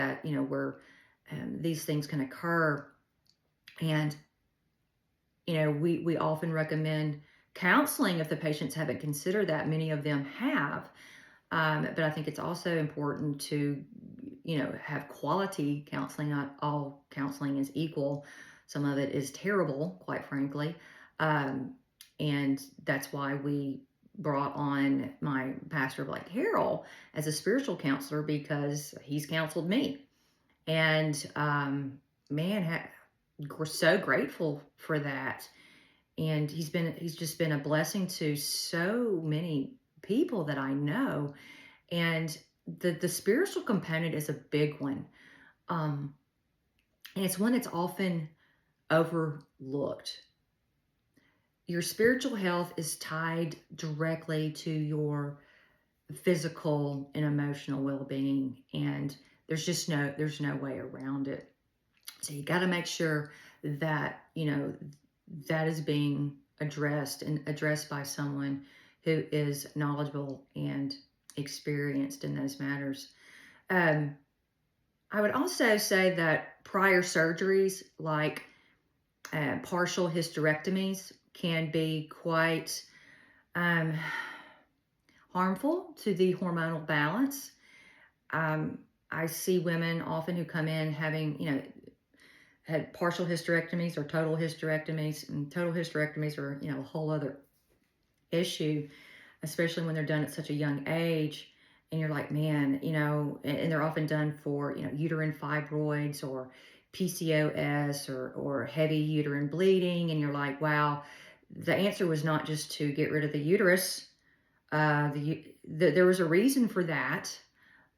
that, where these things can occur. And, we often recommend counseling if the patients haven't considered that. Many of them have. But I think it's also important to, have quality counseling. Not all counseling is equal. Some of it is terrible, quite frankly. Um, and that's why we brought on my pastor, Blake Harrell, as a spiritual counselor, because he's counseled me. And man, we're so grateful for that. And he's just been a blessing to so many people that I know. And the spiritual component is a big one. Um, and it's one that's often overlooked. Your spiritual health is tied directly to your physical and emotional well-being, and there's no way around it. So you got to make sure that that is being addressed by someone who is knowledgeable and experienced in those matters. um, I would also say that prior surgeries, like partial hysterectomies, can be quite um, harmful to the hormonal balance. Um, I see women often who come in having, had partial hysterectomies or total hysterectomies, and total hysterectomies are, a whole other issue, especially when they're done at such a young age. And you're like, man, and they're often done for, uterine fibroids or PCOS or heavy uterine bleeding. And you're like, wow, the answer was not just to get rid of the uterus. There was a reason for that.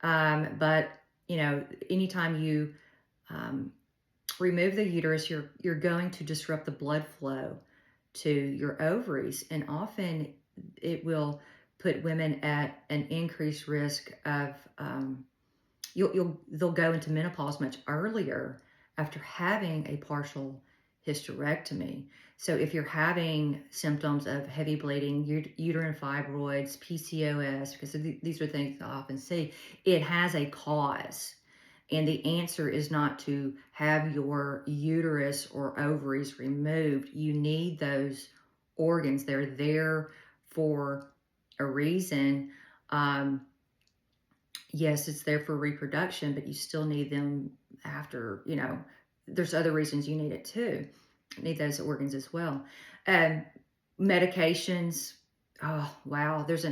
But, anytime you remove the uterus, you're going to disrupt the blood flow to your ovaries, and often it will put women at an increased risk of they'll go into menopause much earlier after having a partial hysterectomy. So if you're having symptoms of heavy bleeding, uterine fibroids, PCOS, because these are things I often see, it has a cause. And the answer is not to have your uterus or ovaries removed. You need those organs. They're there for a reason. Yes, it's there for reproduction, but you still need them after, there's other reasons you need it too. You need those organs as well. Um, Medications. Oh, wow. There's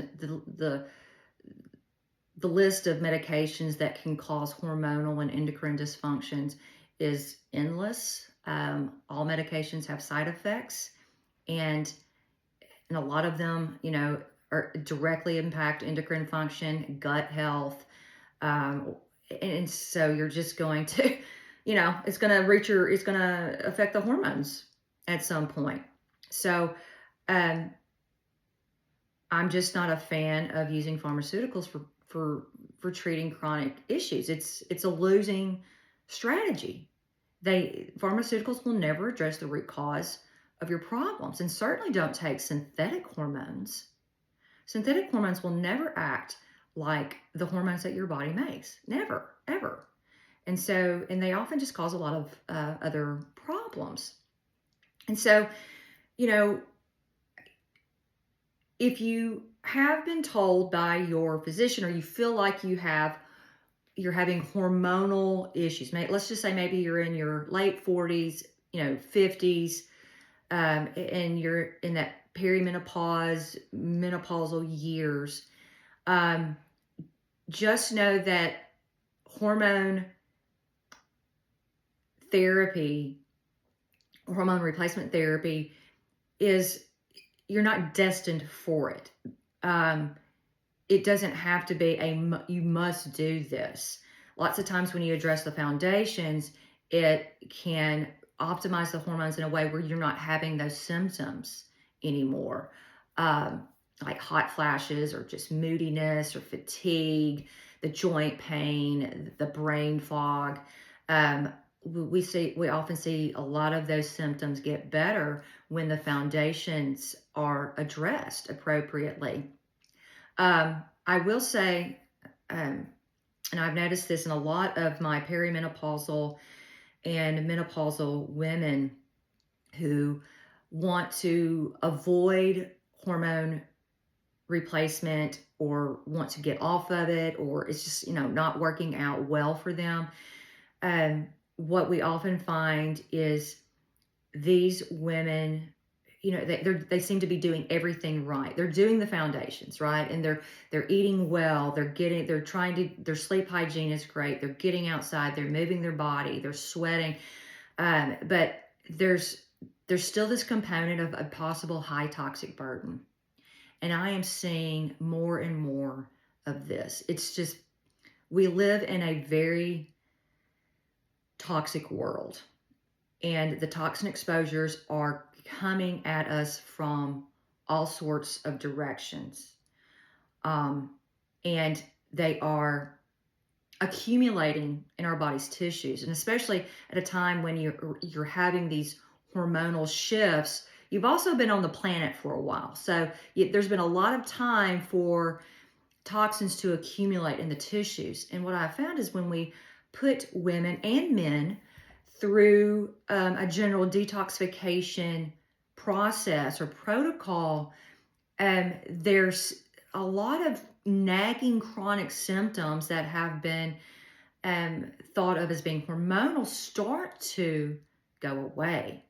the list of medications that can cause hormonal and endocrine dysfunctions is endless. All medications have side effects, and a lot of them, are directly impact endocrine function, gut health. And so you're just going to, it's going to it's going to affect the hormones at some point. So, um, I'm just not a fan of using pharmaceuticals for treating chronic issues. It's a losing strategy. Pharmaceuticals will never address the root cause of your problems, and certainly don't take synthetic hormones. Synthetic hormones will never act like the hormones that your body makes. Never, ever. And they often just cause a lot of other problems. And so, you know, if you have been told by your physician, or you feel like you're having hormonal issues, let's just say maybe you're in your late 40s, 50s, and you're in that menopausal years, just know that hormone therapy, hormone replacement therapy, you're not destined for it. It doesn't have to be you must do this. Lots of times when you address the foundations, it can optimize the hormones in a way where you're not having those symptoms anymore. Like hot flashes, or just moodiness, or fatigue, the joint pain, the brain fog. We often see a lot of those symptoms get better when the foundations are addressed appropriately. I will say, And I've noticed this in a lot of my perimenopausal and menopausal women who want to avoid hormone replacement or want to get off of it, or it's just, not working out well for them. What we often find is these women, they seem to be doing everything right. They're doing the foundations right, and they're eating well. Their sleep hygiene is great. They're getting outside. They're moving their body. They're sweating. But there's still this component of a possible high toxic burden, and I am seeing more and more of this. It's just, we live in a very toxic world, and the toxin exposures are coming at us from all sorts of directions. And they are accumulating in our body's tissues. And especially at a time when you're having these hormonal shifts, you've also been on the planet for a while. So there's been a lot of time for toxins to accumulate in the tissues. And what I found is when we put women and men through a general detoxification process or protocol, there's a lot of nagging chronic symptoms that have been thought of as being hormonal start to go away.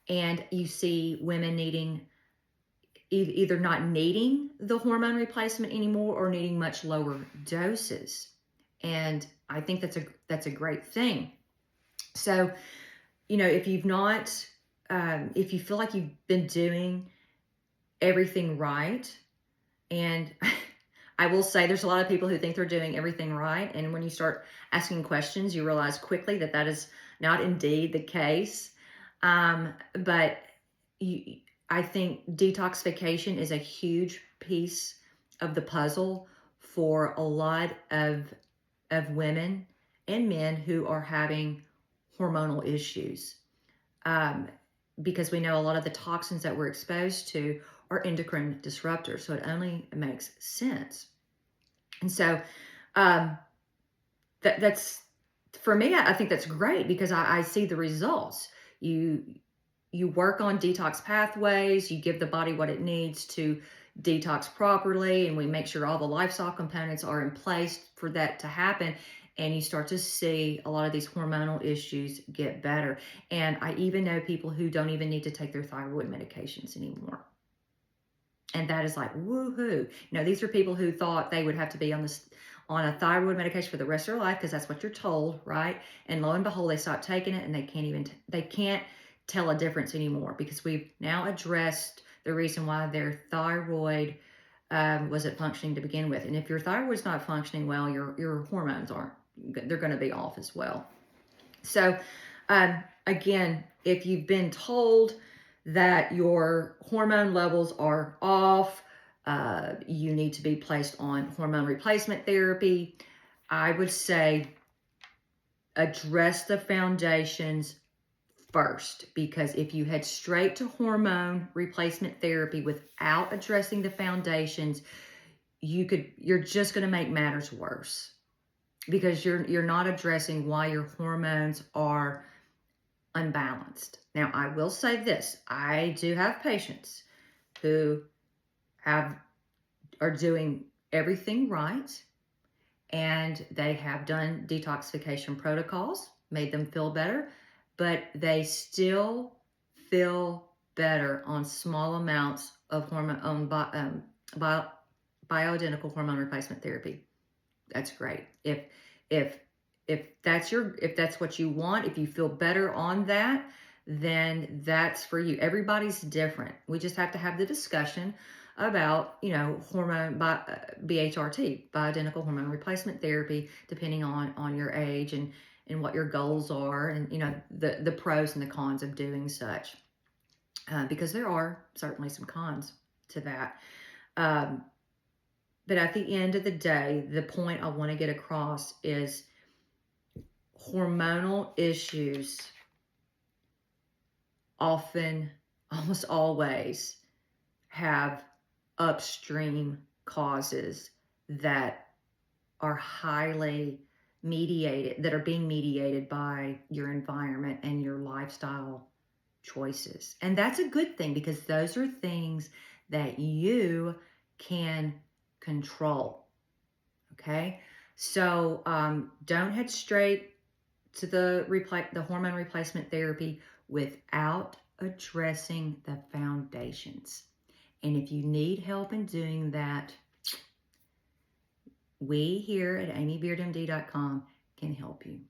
And you see women needing, either not needing the hormone replacement anymore or needing much lower doses. And I think that's a great thing. So, if you've not, if you feel like you've been doing everything right, and I will say there's a lot of people who think they're doing everything right. And when you start asking questions, you realize quickly that that is not indeed the case. But I think detoxification is a huge piece of the puzzle for a lot of women and men who are having hormonal issues. Because we know a lot of the toxins that we're exposed to are endocrine disruptors. So it only makes sense. And so that's, for me, I think that's great because I see the results. You work on detox pathways, you give the body what it needs to detox properly, and we make sure all the lifestyle components are in place for that to happen. And you start to see a lot of these hormonal issues get better. And I even know people who don't even need to take their thyroid medications anymore. And that is like, woohoo. These are people who thought they would have to be on a thyroid medication for the rest of their life because that's what you're told, right? And lo and behold, they stop taking it and they can't tell a difference anymore because we've now addressed the reason why their thyroid wasn't functioning to begin with. And if your thyroid's not functioning well, your hormones aren't. They're going to be off as well. So again, if you've been told that your hormone levels are off, you need to be placed on hormone replacement therapy, I would say address the foundations first, because if you head straight to hormone replacement therapy without addressing the foundations, you're just going to make matters worse, because you're not addressing why your hormones are unbalanced. Now, I will say this. I do have patients who are doing everything right, and they have done detoxification protocols, made them feel better, but they still feel better on small amounts of bioidentical hormone replacement therapy. That's great. If that's what you want, if you feel better on that, then that's for you. Everybody's different. We just have to have the discussion about, hormone BHRT, bioidentical hormone replacement therapy, depending on your age and what your goals are, and the pros and the cons of doing such, because there are certainly some cons to that. But at the end of the day, the point I want to get across is hormonal issues often, almost always, have upstream causes that are highly mediated, that are being mediated by your environment and your lifestyle choices. And that's a good thing because those are things that you can control. Okay. So don't head straight to the hormone replacement therapy without addressing the foundations. And if you need help in doing that, we here at amybeardmd.com can help you.